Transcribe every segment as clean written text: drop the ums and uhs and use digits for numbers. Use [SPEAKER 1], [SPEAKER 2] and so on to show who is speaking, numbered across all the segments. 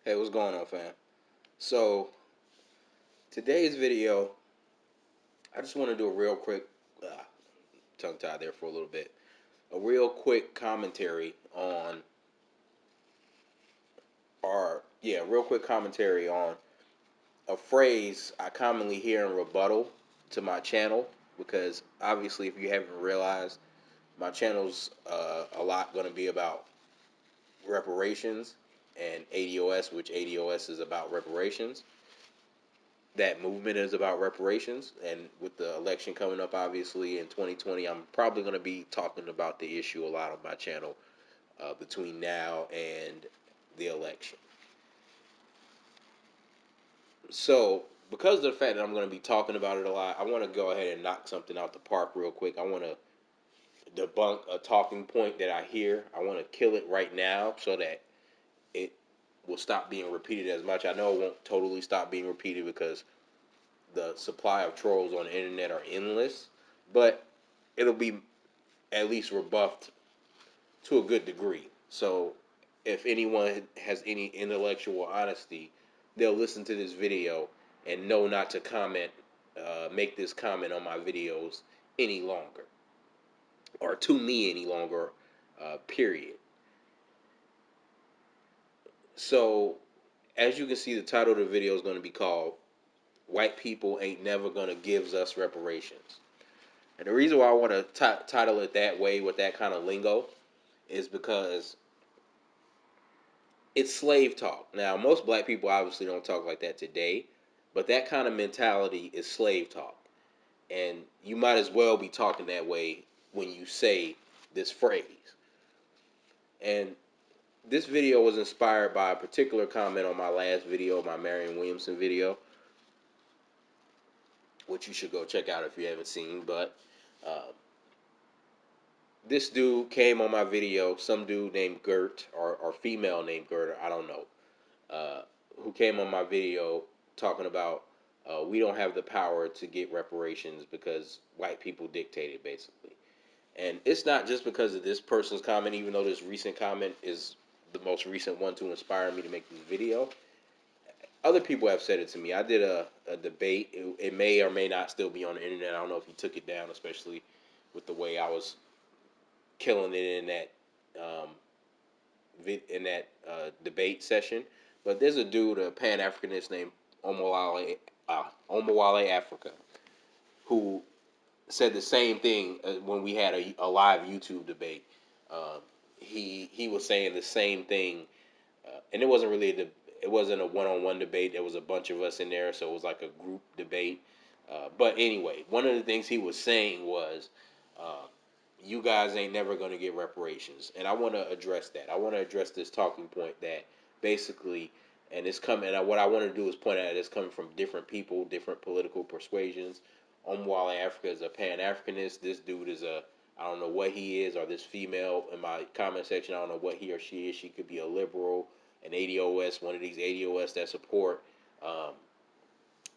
[SPEAKER 1] Hey, what's going on, fam? So, today's video, I just want to do a real quick, tongue tied there for a little bit, a real quick commentary on, real quick commentary on a phrase I commonly hear in rebuttal to my channel, because obviously, if you haven't realized, my channel's a lot going to be about reparations and ADOS, which ADOS is about reparations. That movement is about reparations, and with the election coming up obviously in 2020, I'm probably going to be talking about the issue a lot on my channel between now and the election. So because of the fact that I'm going to be talking about it a lot, I want to go ahead and knock something out the park real quick. I want to debunk a talking point that I hear. I want to kill it right now so that it will stop being repeated as much. I know it won't totally stop being repeated because the supply of trolls on the internet are endless, but it'll be at least rebuffed to a good degree. So if anyone has any intellectual honesty, they'll listen to this video and know not to make this comment on my videos any longer, or to me any longer, period. So as you can see, the title of the video is going to be called "White People Ain't Never Gonna Give Us Reparations." And the reason why I want to title it that way with that kind of lingo is because it's slave talk. Now, most black people obviously don't talk like that today, but that kind of mentality is slave talk. And you might as well be talking that way when you say this phrase. And this video was inspired by a particular comment on my last video, my Marion Williamson video, which you should go check out if you haven't seen. But uh, this dude came on my video, some dude named Gert, or female named Gert, I don't know, uh, who came on my video talking about we don't have the power to get reparations because white people dictate it, basically. And it's not just because of this person's comment, even though this recent comment is the most recent one to inspire me to make this video. Other people have said it to me. I did a debate. It may or may not still be on the internet. I don't know if he took it down, especially with the way I was killing it in that um, debate session. But there's a dude, a Pan Africanist named Omawale Africa, who said the same thing when we had a live YouTube debate. Um, he was saying the same thing, and it wasn't really it wasn't a one-on-one debate. There was a bunch of us in there, so it was like a group debate. But anyway, one of the things he was saying was, uh, "You guys ain't never going to get reparations," and I want to address that. I want to address this talking point that basically, and it's coming. And what I want to do is point out it's coming from different people, different political persuasions. Omwale Africa is a Pan Africanist. This dude is a, I don't know what he is, or this female in my comment section, I don't know what he or she is. She could be a liberal, an ADOS, one of these ADOS that support um,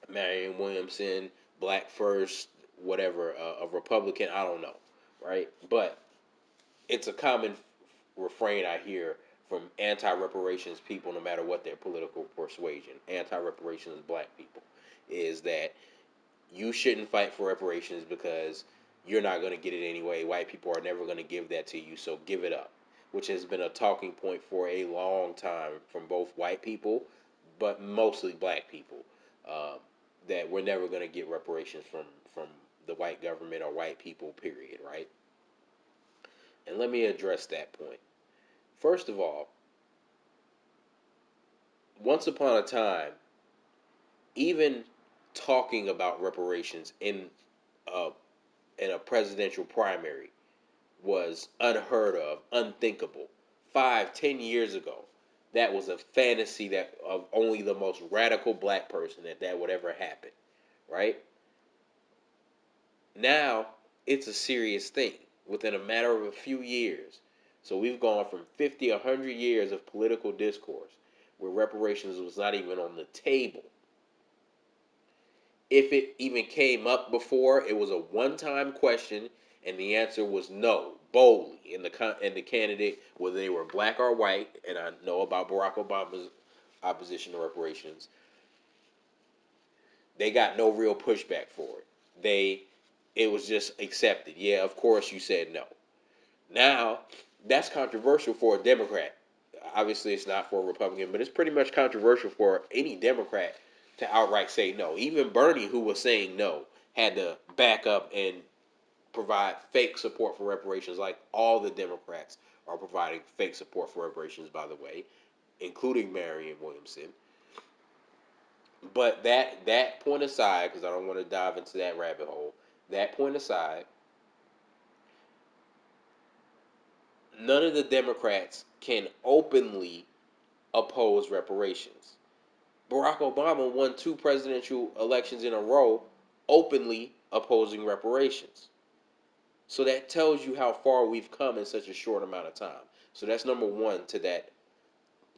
[SPEAKER 1] Marion Williamson, Black First, whatever, a Republican, I don't know, right? But it's a common refrain I hear from anti-reparations people, no matter what their political persuasion, anti-reparations black people, is that you shouldn't fight for reparations because you're not going to get it anyway. White people are never going to give that to you, so give it up, which has been a talking point for a long time from both white people, but mostly black people, uh, that we're never going to get reparations from the white government or white people, period, right? And let me address that point. First of all, once upon a time, even talking about reparations uh, in a presidential primary was unheard of, unthinkable. 5, 10 years ago, that was a fantasy that of only the most radical black person that would ever happen, right? Now it's a serious thing within a matter of a few years. So we've gone from 50, 100 years of political discourse where reparations was not even on the table. If it even came up before, it was a one-time question, and the answer was no, boldly. And the candidate, whether they were black or white, and I know about Barack Obama's opposition to reparations, they got no real pushback for it. It was just accepted. Yeah, of course you said no. Now, that's controversial for a Democrat. Obviously, it's not for a Republican, but it's pretty much controversial for any Democrat to outright say no. Even Bernie, who was saying no, had to back up and provide fake support for reparations, like all the Democrats are providing fake support for reparations, by the way, including Marianne Williamson. But that point aside, because I don't want to dive into that rabbit hole. That point aside, none of the Democrats can openly oppose reparations. Barack Obama won 2 presidential elections in a row openly opposing reparations. So that tells you how far we've come in such a short amount of time. So that's number one to that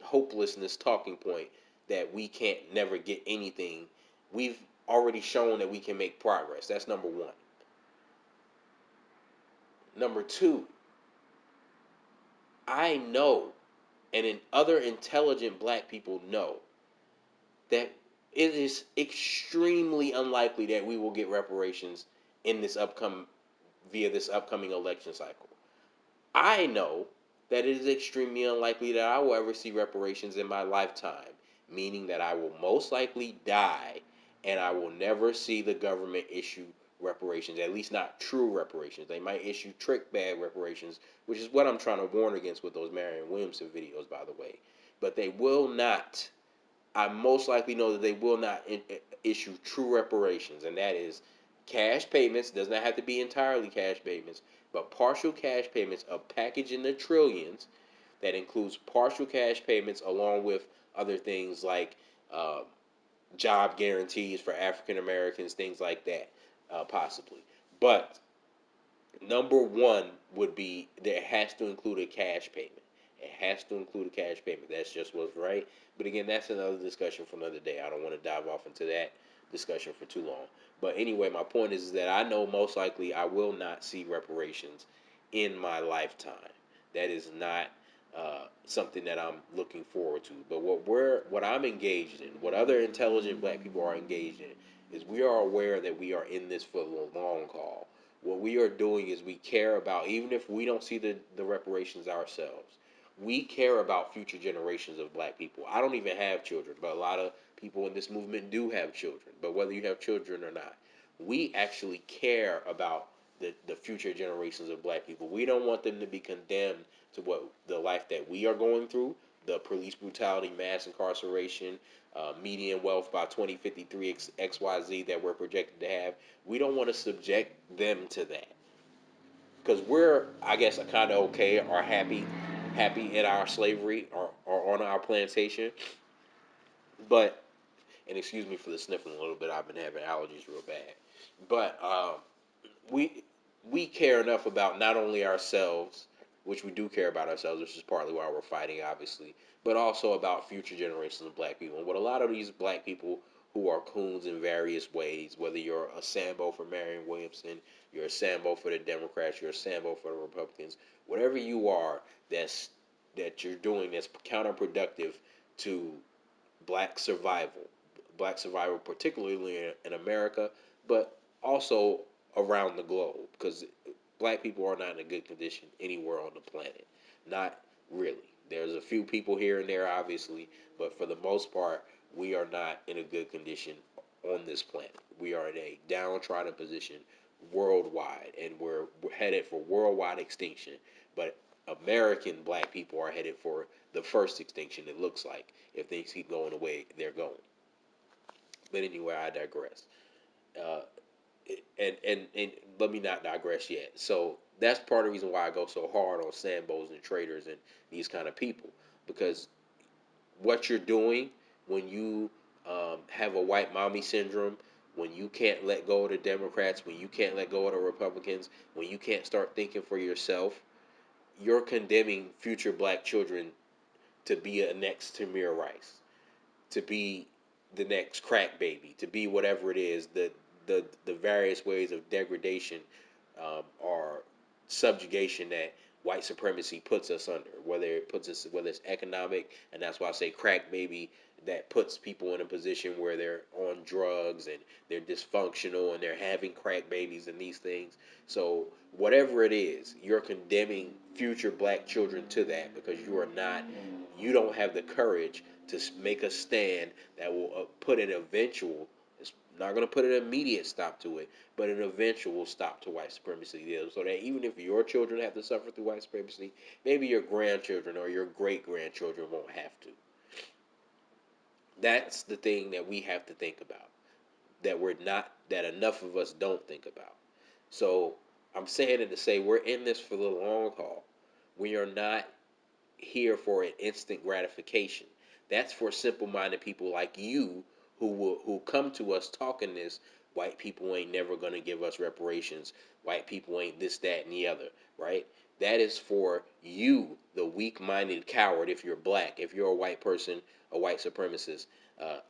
[SPEAKER 1] hopelessness talking point that we can't never get anything. We've already shown that we can make progress. That's number one. Number two, I know, and in other intelligent black people know, that it is extremely unlikely that we will get reparations in this upcoming via this upcoming election cycle. I know that it is extremely unlikely that I will ever see reparations in my lifetime, meaning that I will most likely die and I will never see the government issue reparations, at least not true reparations. They might issue trick bag reparations, which is what I'm trying to warn against with those Marianne Williamson videos, by the way. But they will not, I most likely know that they will not issue true reparations, and that is cash payments. Does not have to be entirely cash payments, but partial cash payments, a package in the trillions that includes partial cash payments along with other things like uh, job guarantees for African Americans, things like that, possibly. But number one would be that it has to include a cash payment. It has to include a cash payment. That's just what's right. But again, that's another discussion for another day. I don't want to dive off into that discussion for too long. But anyway, my point is that I know most likely I will not see reparations in my lifetime. That is not something that I'm looking forward to. But what I'm engaged in, what other intelligent black people are engaged in, is we are aware that we are in this for the long haul. What we are doing is we care about, even if we don't see the reparations ourselves, we care about future generations of black people. I don't even have children, but a lot of people in this movement do have children. But whether you have children or not, we actually care about the future generations of black people. We don't want them to be condemned to what the life that we are going through, the police brutality, mass incarceration, median wealth by 2053 XYZ that we're projected to have. We don't want to subject them to that because we're, I guess, kind of okay or happy in our slavery or on our plantation. But, and excuse me for the sniffling a little bit, I've been having allergies real bad. But we we care enough about not only ourselves, which we do care about ourselves, which is partly why we're fighting, obviously, but also about future generations of black people. And what a lot of these black people who are coons in various ways, whether you're a Sambo for Marianne Williamson, you're a Sambo for the Democrats, you're a Sambo for the Republicans, whatever you are, that you're doing that's counterproductive to black survival, particularly in America, but also around the globe, because black people are not in a good condition anywhere on the planet. Not really. There's a few people here and there, obviously, but for the most part, we are not in a good condition on this planet. We are in a downtrodden position worldwide, and we're headed for worldwide extinction. But American black people are headed for the first extinction, it looks like, if things keep going the way they're going. But anyway, I digress. Uh, and let me not digress yet. So that's part of the reason why I go so hard on Sambos and traders and these kind of people, because what you're doing when you have a white mommy syndrome, when you can't let go of the Democrats, when you can't let go of the Republicans, when you can't start thinking for yourself, you're condemning future black children to be a next Tamir Rice, to be the next crack baby, to be whatever it is, the various ways of degradation or subjugation that white supremacy puts us under, whether it's economic, and that's why I say crack baby that puts people in a position where they're on drugs and they're dysfunctional and they're having crack babies and these things. So whatever it is, you're condemning future black children to that because you don't have the courage to make a stand that will put an eventual, it's not going to put an immediate stop to it, but an eventual stop to white supremacy. So that even if your children have to suffer through white supremacy, maybe your grandchildren or your great grandchildren won't have to. That's the thing that we have to think about. That enough of us don't think about. So I'm saying it to say we're in this for the long haul. We are not here for an instant gratification. That's for simple-minded people like you who come to us talking this. White people ain't never gonna give us reparations. White people ain't this, that, and the other, right? That is for you, the weak-minded coward. If you're black, if you're a white person, a white supremacist,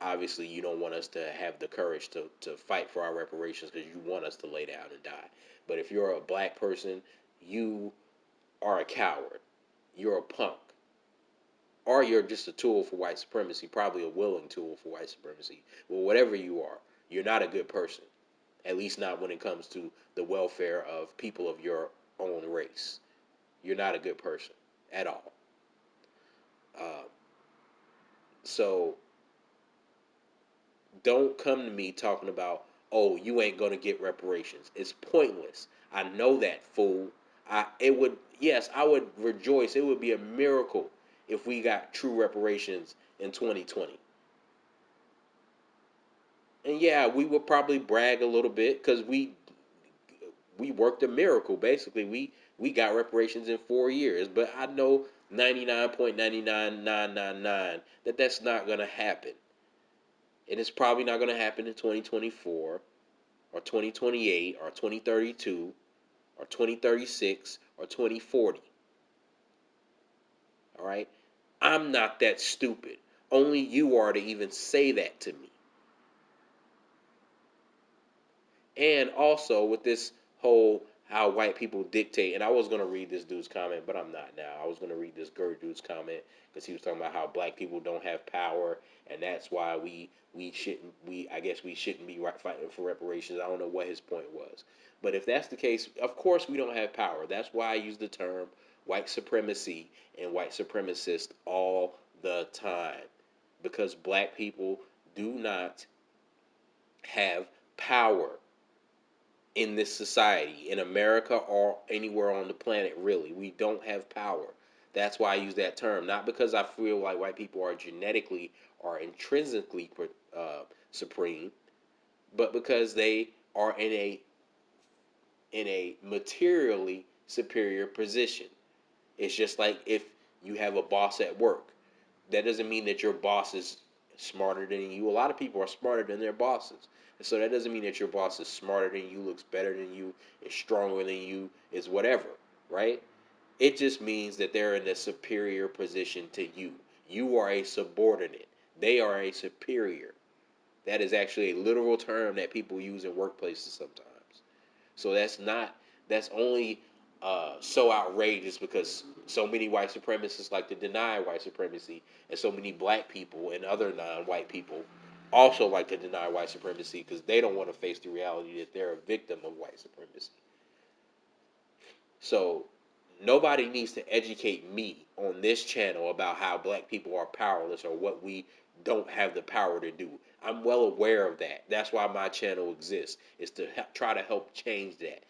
[SPEAKER 1] obviously you don't want us to have the courage to fight for our reparations because you want us to lay down and die. But if you're a black person, you are a coward. You're a punk. Or you're just a tool for white supremacy, probably a willing tool for white supremacy. Well, whatever you are, you're not a good person. At least not when it comes to the welfare of people of your own race. You're not a good person at all. Uh, so don't come to me talking about, oh, you ain't gonna get reparations. It's pointless. I know that, fool. I would rejoice. It would be a miracle if we got true reparations in 2020. And yeah, we would probably brag a little bit because we worked a miracle. Basically, we got reparations in 4 years. But I know 99.99999 that that's not gonna happen, and it's probably not gonna happen in 2024 or 2028 or 2032 or 2036 or 2040. All right, I'm not that stupid. Only you are to even say that to me. And also with this whole how white people dictate, and I was gonna read this dude's comment, but I'm not now. I was gonna read this Gerd dude's comment because he was talking about how black people don't have power, and that's why we shouldn't I guess we shouldn't be fighting for reparations. I don't know what his point was, but if that's the case, of course we don't have power. That's why I use the term white supremacy and white supremacist all the time, because black people do not have power in this society, in America or anywhere on the planet, really. We don't have power. That's why I use that term. Not because I feel like white people are genetically or intrinsically supreme, but because they are in a materially superior position. It's just like if you have a boss at work. That doesn't mean that your boss is smarter than you. A lot of people are smarter than their bosses. And so that doesn't mean that your boss is smarter than you, looks better than you, is stronger than you, is whatever, right? It just means that they're in a superior position to you. You are a subordinate. They are a superior. That is actually a literal term that people use in workplaces sometimes. So that's only so outrageous because so many white supremacists like to deny white supremacy, and so many black people and other non-white people also like to deny white supremacy because they don't want to face the reality that they're a victim of white supremacy. So nobody needs to educate me on this channel about how black people are powerless or what we don't have the power to do. I'm well aware of that. That's why my channel exists, is to try to help change that.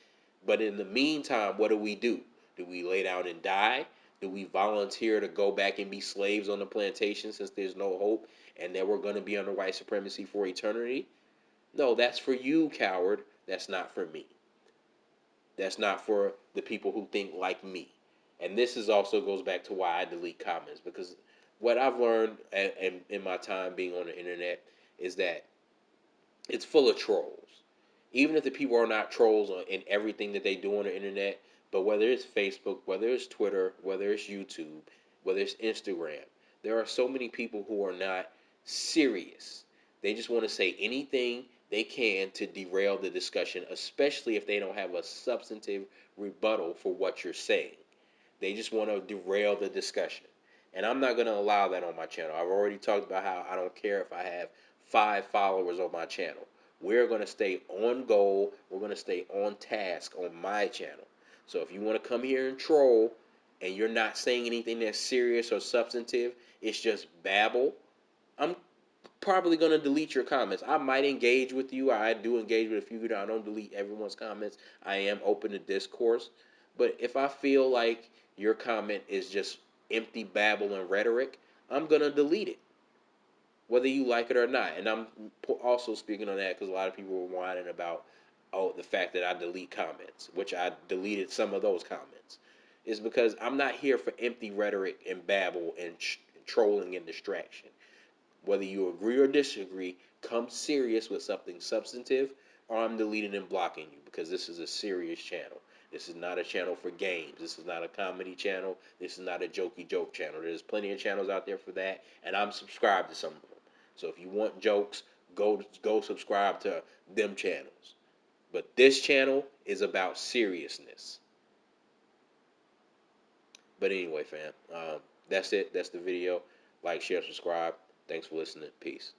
[SPEAKER 1] But in the meantime, what do? Do we lay down and die? Do we volunteer to go back and be slaves on the plantation since there's no hope and that we're going to be under white supremacy for eternity? No, that's for you, coward. That's not for me. That's not for the people who think like me. And this is also goes back to why I delete comments, because what I've learned in my time being on the internet is that it's full of trolls. Even if the people are not trolls in everything that they do on the internet, but whether it's Facebook, whether it's Twitter, whether it's YouTube, whether it's Instagram, there are so many people who are not serious. They just want to say anything they can to derail the discussion, especially if they don't have a substantive rebuttal for what you're saying. They just want to derail the discussion. And I'm not going to allow that on my channel. I've already talked about how I don't care if I have 5 followers on my channel. We're going to stay on goal. We're going to stay on task on my channel. So if you want to come here and troll and you're not saying anything that's serious or substantive, it's just babble, I'm probably going to delete your comments. I might engage with you. I do engage with a few. I don't delete everyone's comments. I am open to discourse. But if I feel like your comment is just empty babble and rhetoric, I'm going to delete it, whether you like it or not. And I'm also speaking on that because a lot of people were whining about, oh, the fact that I delete comments, which I deleted some of those comments, is because I'm not here for empty rhetoric and babble and trolling and distraction. Whether you agree or disagree, come serious with something substantive, or I'm deleting and blocking you because this is a serious channel. This is not a channel for games. This is not a comedy channel. This is not a jokey joke channel. There's plenty of channels out there for that, and I'm subscribed to some of them. So if you want jokes, go subscribe to them channels. But this channel is about seriousness. But anyway, fam, that's it. That's the video. Like, share, subscribe. Thanks for listening. Peace.